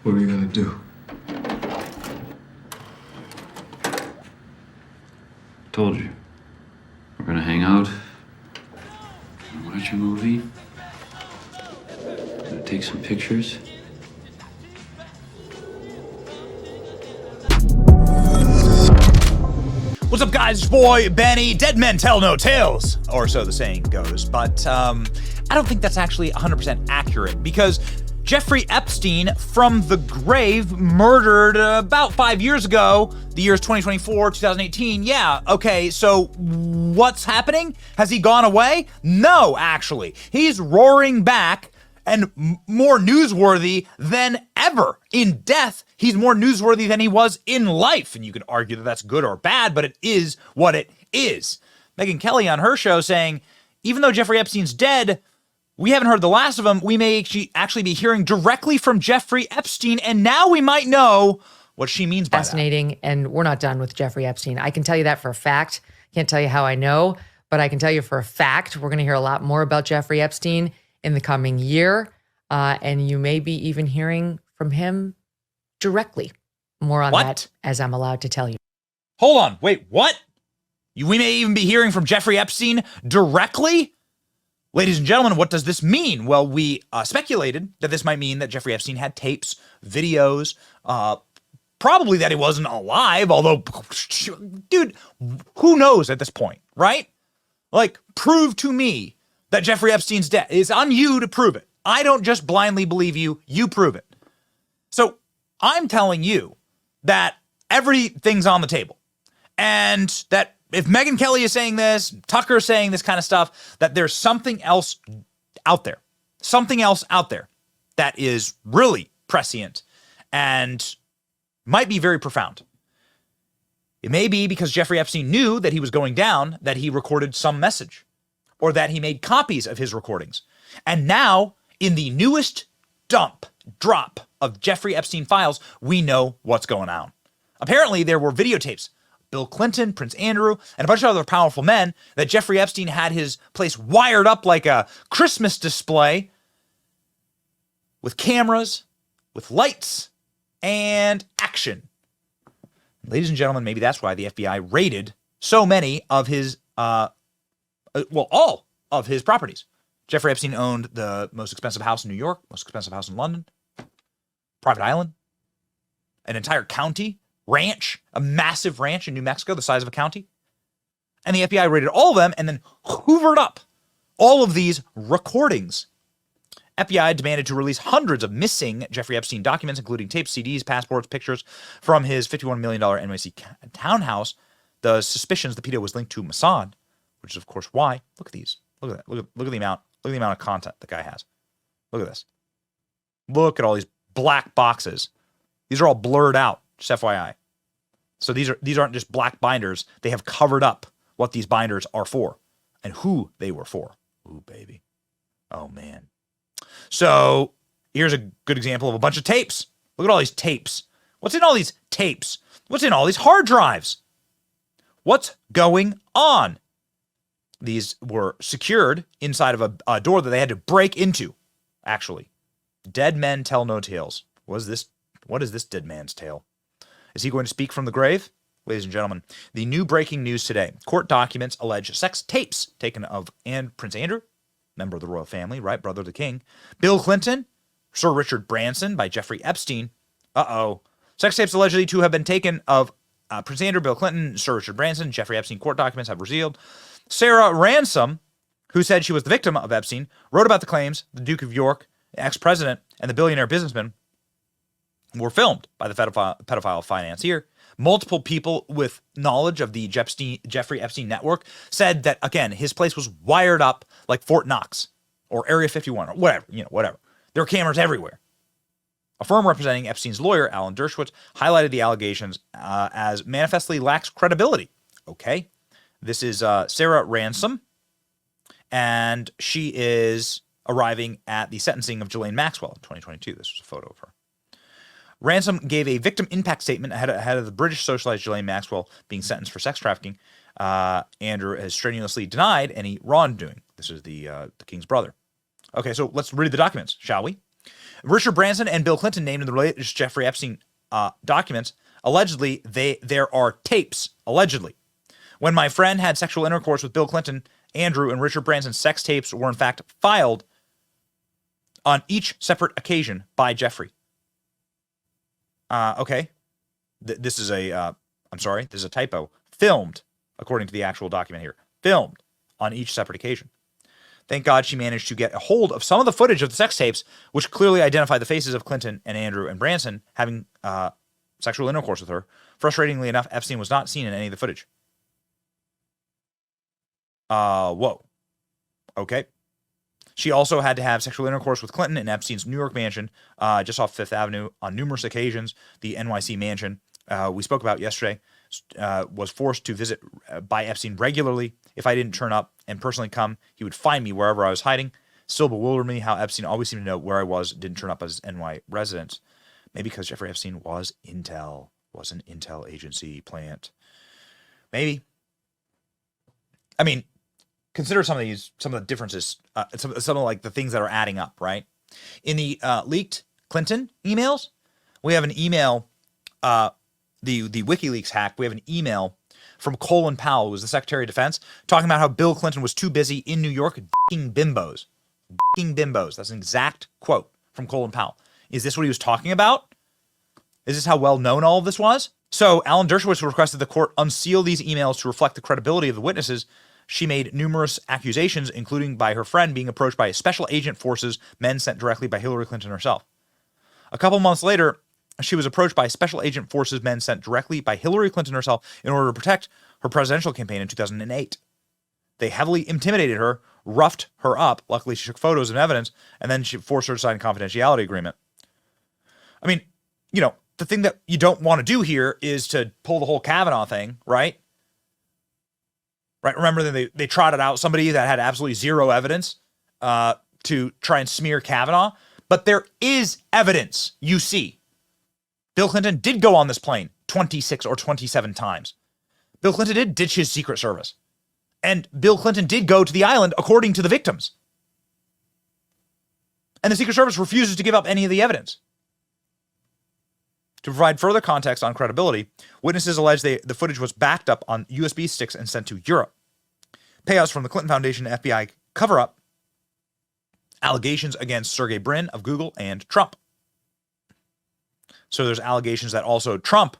What are you gonna do? Told you. We're gonna hang out, gonna watch a movie, gonna take some pictures. What's up, guys? It's your boy, Benny. Dead men tell no tales, or so the saying goes. But I don't think that's actually 100% accurate, because Jeffrey Epstein from the grave murdered about 5 years ago. The year's 2024, 2018. Yeah, okay, so what's happening? Has he gone away? No, actually. He's roaring back and more newsworthy than ever. In death, he's more newsworthy than he was in life. And you can argue that that's good or bad, but it is what it is. Megyn Kelly on her show saying, even though Jeffrey Epstein's dead, we haven't heard the last of him. We may actually be hearing directly from Jeffrey Epstein, and now we might know what she means by Fascinating, and we're not done with Jeffrey Epstein. I can tell you that for a fact. Can't tell you how I know, but I can tell you for a fact we're going to hear a lot more about Jeffrey Epstein in the coming year, and you may be even hearing from him directly. More on that as I'm allowed to tell you. Hold on, wait, what? We may even be hearing from Jeffrey Epstein directly? Ladies and gentlemen, what does this mean? Well, we speculated that this might mean that Jeffrey Epstein had tapes, videos, probably that he wasn't alive, although, dude, who knows at this point, right? Like, prove to me that Jeffrey Epstein's dead. It's on you to prove it. I don't just blindly believe you, you prove it. So I'm telling you that everything's on the table, and that if Megyn Kelly is saying this, Tucker is saying this kind of stuff, that there's something else out there. Something else out there that is really prescient and might be very profound. It may be because Jeffrey Epstein knew that he was going down, that he recorded some message, or that he made copies of his recordings. And now, in the newest drop of Jeffrey Epstein files, we know what's going on. Apparently, there were videotapes. Bill Clinton, Prince Andrew, and a bunch of other powerful men, that Jeffrey Epstein had his place wired up like a Christmas display with cameras, with lights, and action. Ladies and gentlemen, maybe that's why the FBI raided so many of his, all of his properties. Jeffrey Epstein owned the most expensive house in New York, most expensive house in London, private island, an entire county, ranch, a massive ranch in New Mexico, the size of a county. And the FBI raided all of them and then hoovered up all of these recordings. FBI demanded to release hundreds of missing Jeffrey Epstein documents, including tapes, CDs, passports, pictures from his $51 million NYC townhouse. The suspicions the pedo was linked to Mossad, which is of course why. Look at these. Look at that. Look at the amount of content the guy has. Look at this. Look at all these black boxes. These are all blurred out, just FYI. So these aren't just black binders. They have covered up what these binders are for and who they were for. Ooh, baby. Oh, man. So here's a good example of a bunch of tapes. Look at all these tapes. What's in all these tapes? What's in all these hard drives? What's going on? These were secured inside of a door that they had to break into, actually. Dead men tell no tales. What is this dead man's tale? Is he going to speak from the grave? Ladies and gentlemen, the new breaking news today. Court documents allege sex tapes taken of Prince Andrew, member of the royal family, right, brother of the king, Bill Clinton, Sir Richard Branson by Jeffrey Epstein. Sex tapes allegedly to have been taken of Prince Andrew, Bill Clinton, Sir Richard Branson. Jeffrey Epstein court documents have revealed. Sarah Ransom, who said she was the victim of Epstein, wrote about the claims the Duke of York, the ex-president, and the billionaire businessman were filmed by the pedophile financier. Multiple people with knowledge of the Jeffrey Epstein network said that, again, his place was wired up like Fort Knox or Area 51 or whatever. There were cameras everywhere. A firm representing Epstein's lawyer, Alan Dershowitz, highlighted the allegations as manifestly lacks credibility. Okay. This is Sarah Ransom, and she is arriving at the sentencing of Ghislaine Maxwell in 2022. This was a photo of her. Ransom gave a victim impact statement ahead of the British socialite Ghislaine Maxwell being sentenced for sex trafficking. Andrew has strenuously denied any wrongdoing. This is the king's brother. Okay, so let's read the documents, shall we? Richard Branson and Bill Clinton named in the latest Jeffrey Epstein documents. Allegedly, there are tapes, allegedly. When my friend had sexual intercourse with Bill Clinton, Andrew, and Richard Branson, sex tapes were in fact filed on each separate occasion by Jeffrey. Okay. This is a typo. Filmed, according to the actual document here. Filmed on each separate occasion. Thank God she managed to get a hold of some of the footage of the sex tapes, which clearly identify the faces of Clinton and Andrew and Branson having sexual intercourse with her. Frustratingly enough, Epstein was not seen in any of the footage. Whoa. Okay. She also had to have sexual intercourse with Clinton in Epstein's New York mansion, just off Fifth Avenue, on numerous occasions. The NYC mansion we spoke about yesterday was forced to visit by Epstein regularly. If I didn't turn up and personally come, he would find me wherever I was hiding. Still bewildered me how Epstein always seemed to know where I was, didn't turn up as NY residence. Maybe because Jeffrey Epstein was an intel agency plant. Maybe. I mean, consider some of the differences, some of like the things that are adding up, right? In the leaked Clinton emails, we have an email, the WikiLeaks hack, we have an email from Colin Powell, who was the Secretary of Defense, talking about how Bill Clinton was too busy in New York d***ing bimbos. D***ing bimbos. That's an exact quote from Colin Powell. Is this what he was talking about? Is this how well known all of this was? So Alan Dershowitz requested the court unseal these emails to reflect the credibility of the witnesses. She made numerous accusations, including by her friend being approached by special agent forces, men sent directly by Hillary Clinton herself. A couple months later, she was approached by special agent forces, men sent directly by Hillary Clinton herself in order to protect her presidential campaign in 2008. They heavily intimidated her, roughed her up. Luckily, she took photos and evidence, and then she forced her to sign a confidentiality agreement. I mean, you know, the thing that you don't want to do here is to pull the whole Kavanaugh thing, right? Right. Remember that they trotted out somebody that had absolutely zero evidence to try and smear Kavanaugh. But there is evidence, you see. Bill Clinton did go on this plane 26 or 27 times. Bill Clinton did ditch his Secret Service. And Bill Clinton did go to the island according to the victims. And the Secret Service refuses to give up any of the evidence. To provide further context on credibility, witnesses allege the footage was backed up on USB sticks and sent to Europe. Payouts from the Clinton Foundation and FBI cover-up, allegations against Sergey Brin of Google and Trump. So there's allegations that also Trump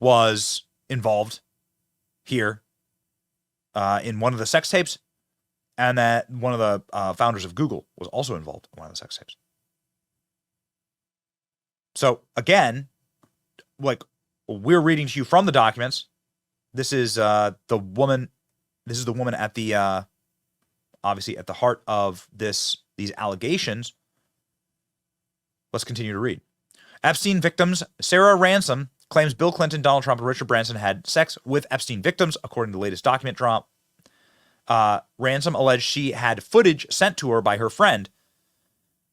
was involved here in one of the sex tapes, and that one of the founders of Google was also involved in one of the sex tapes. So again, like we're reading to you from the documents. This is the woman. This is the woman at the obviously at the heart of these allegations. Let's continue to read. Epstein victims Sarah Ransom claims Bill Clinton, Donald Trump, and Richard Branson had sex with Epstein victims, according to the latest document drop. Ransom alleged she had footage sent to her by her friend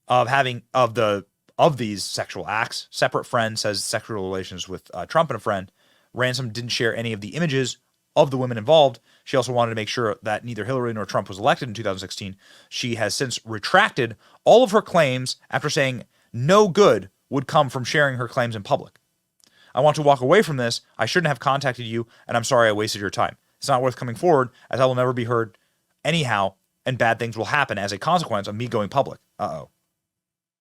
of these sexual acts. Separate friend says sexual relations with Trump and a friend. Ransom didn't share any of the images of the women involved. She also wanted to make sure that neither Hillary nor Trump was elected in 2016. She has since retracted all of her claims after saying no good would come from sharing her claims in public. I want to walk away from this. I shouldn't have contacted you, and I'm sorry I wasted your time. It's not worth coming forward, as I will never be heard anyhow, and bad things will happen as a consequence of me going public. Uh-oh.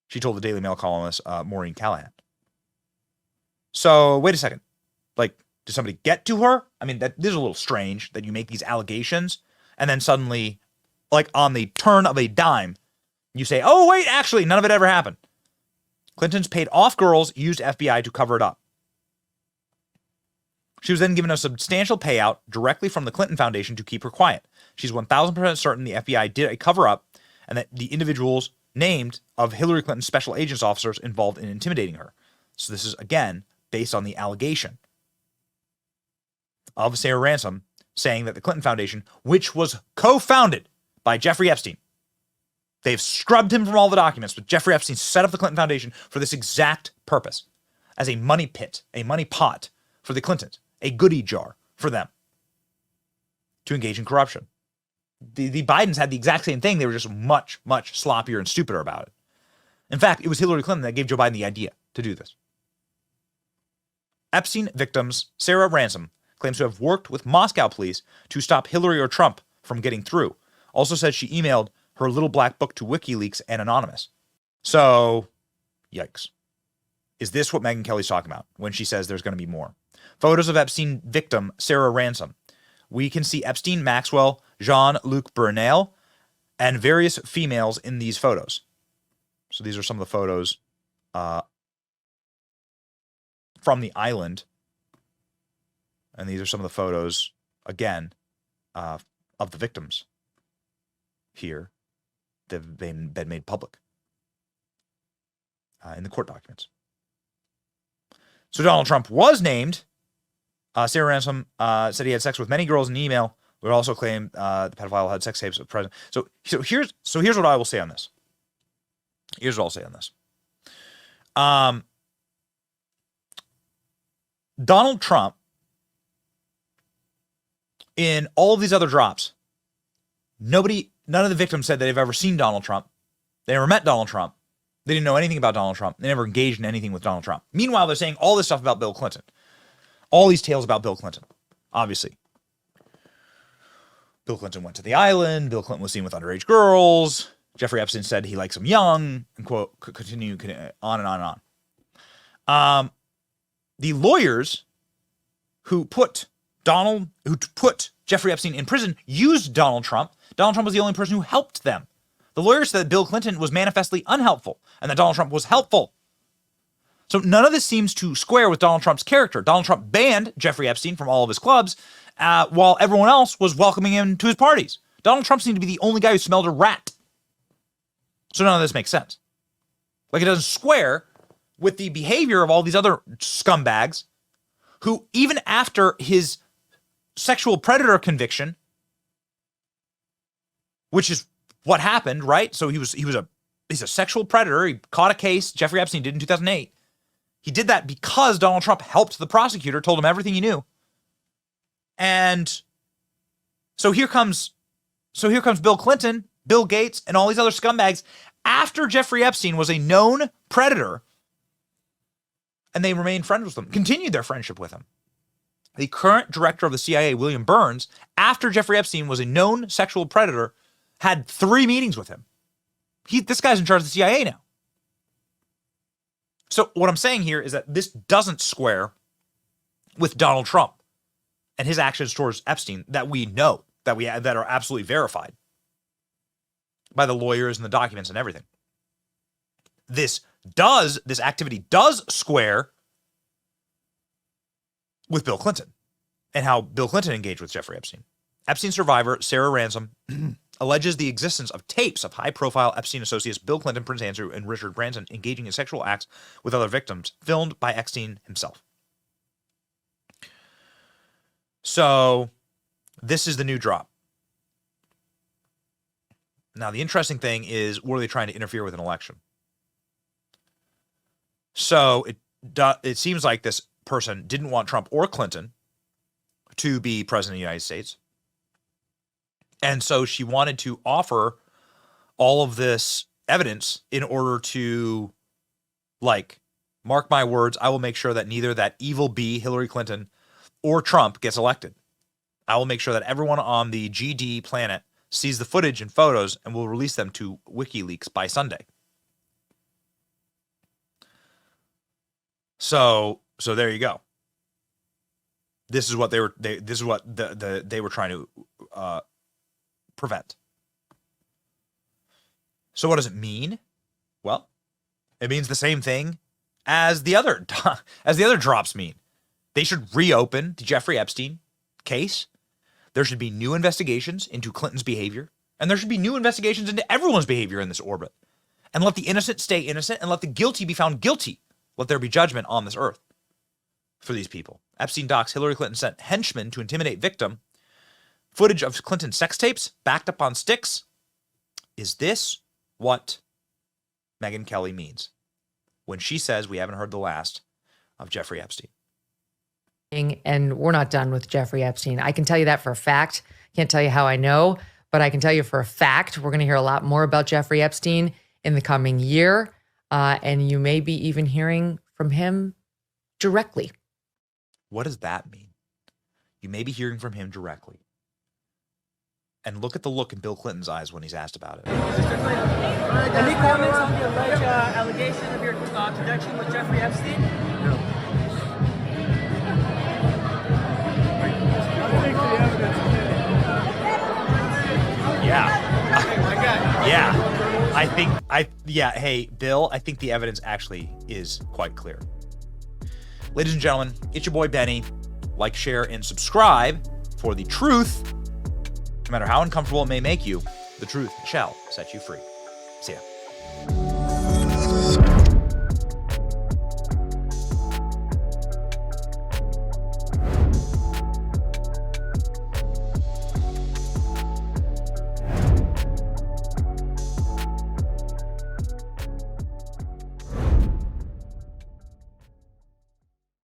She told the Daily Mail columnist Maureen Callahan. So, wait a second. Like, did somebody get to her? I mean, this is a little strange that you make these allegations, and then suddenly, like on the turn of a dime, you say, oh, wait, actually, none of it ever happened. Clinton's paid off girls used FBI to cover it up. She was then given a substantial payout directly from the Clinton Foundation to keep her quiet. She's 1,000% certain the FBI did a cover-up and that the individuals named of Hillary Clinton's special agents officers involved in intimidating her. So this is, again, based on the allegation of Sarah Ransom saying that the Clinton Foundation, which was co-founded by Jeffrey Epstein, they've scrubbed him from all the documents, but Jeffrey Epstein set up the Clinton Foundation for this exact purpose, as a money pit, a money pot for the Clintons, a goodie jar for them to engage in corruption. The Bidens had the exact same thing. They were just much, much sloppier and stupider about it. In fact, it was Hillary Clinton that gave Joe Biden the idea to do this. Epstein victims Sarah Ransom claims to have worked with Moscow police to stop Hillary or Trump from getting through. Also said she emailed her little black book to WikiLeaks and Anonymous. So, yikes. Is this what Megyn Kelly's talking about when she says there's going to be more? Photos of Epstein victim Sarah Ransom. We can see Epstein, Maxwell, Jean-Luc Bernal, and various females in these photos. So these are some of the photos from the island. And these are some of the photos, again, of the victims here that have been made public in the court documents. So Donald Trump was named. Sarah Ransom said he had sex with many girls in email. Would also claim the pedophile had sex tapes with the president. So here's what I will say on this. Here's what I'll say on this. Donald Trump, in all of these other drops, none of the victims said that they've ever seen Donald Trump. They never met Donald Trump. They didn't know anything about Donald Trump. They never engaged in anything with Donald Trump. Meanwhile, they're saying all this stuff about Bill Clinton. All these tales about Bill Clinton, obviously. Bill Clinton went to the island. Bill Clinton was seen with underage girls. Jeffrey Epstein said he likes them young, and quote, continue on and on and on. The lawyers who put Jeffrey Epstein in prison used Donald Trump. Donald Trump was the only person who helped them. The lawyers said that Bill Clinton was manifestly unhelpful and that Donald Trump was helpful. So none of this seems to square with Donald Trump's character. Donald Trump banned Jeffrey Epstein from all of his clubs while everyone else was welcoming him to his parties. Donald Trump seemed to be the only guy who smelled a rat. So none of this makes sense. Like, it doesn't square with the behavior of all these other scumbags who, even after his sexual predator conviction, which is what happened, right? So he's a sexual predator. He caught a case Jeffrey Epstein did in 2008. He did that because Donald Trump helped the prosecutor, told him everything he knew. And so here comes Bill Clinton, Bill Gates, and all these other scumbags after Jeffrey Epstein was a known predator, and they remained friends with him, continued their friendship with him. The current director of the CIA, William Burns, after Jeffrey Epstein was a known sexual predator, had 3 meetings with him. This guy's in charge of the CIA now. So what I'm saying here is that this doesn't square with Donald Trump and his actions towards Epstein that we know, that are absolutely verified by the lawyers and the documents and everything. This activity does square with Bill Clinton and how Bill Clinton engaged with Jeffrey Epstein. Epstein survivor Sarah Ransom alleges the existence of tapes of high-profile Epstein associates Bill Clinton, Prince Andrew, and Richard Branson engaging in sexual acts with other victims, filmed by Epstein himself. So this is the new drop. Now, the interesting thing is, were they trying to interfere with an election? So it seems like this person didn't want Trump or Clinton to be president of the United States. And so she wanted to offer all of this evidence in order to, like, mark my words, I will make sure that neither that evil bee, Hillary Clinton, or Trump gets elected. I will make sure that everyone on the GD planet sees the footage and photos and will release them to WikiLeaks by Sunday. So there you go. This is what they were trying to prevent. So what does it mean? Well, it means the same thing as the other drops mean. They should reopen the Jeffrey Epstein case. There should be new investigations into Clinton's behavior, and there should be new investigations into everyone's behavior in this orbit. And let the innocent stay innocent, and let the guilty be found guilty. Let there be judgment on this earth for these people. Epstein docs Hillary Clinton sent henchmen to intimidate victim. Footage of Clinton sex tapes backed up on sticks. Is this what Megyn Kelly means when she says we haven't heard the last of Jeffrey Epstein? And we're not done with Jeffrey Epstein. I can tell you that for a fact. Can't tell you how I know, but I can tell you for a fact we're going to hear a lot more about Jeffrey Epstein in the coming year. and you may be even hearing from him directly. What does that mean? You may be hearing from him directly. And look at the look in Bill Clinton's eyes when he's asked about it. Any comments on the alleged allegation of your connection with Jeffrey Epstein? No. Hey, Bill, I think the evidence actually is quite clear. Ladies and gentlemen, it's your boy Benny. Like, share, and subscribe for the truth. No matter how uncomfortable it may make you, the truth shall set you free. See ya.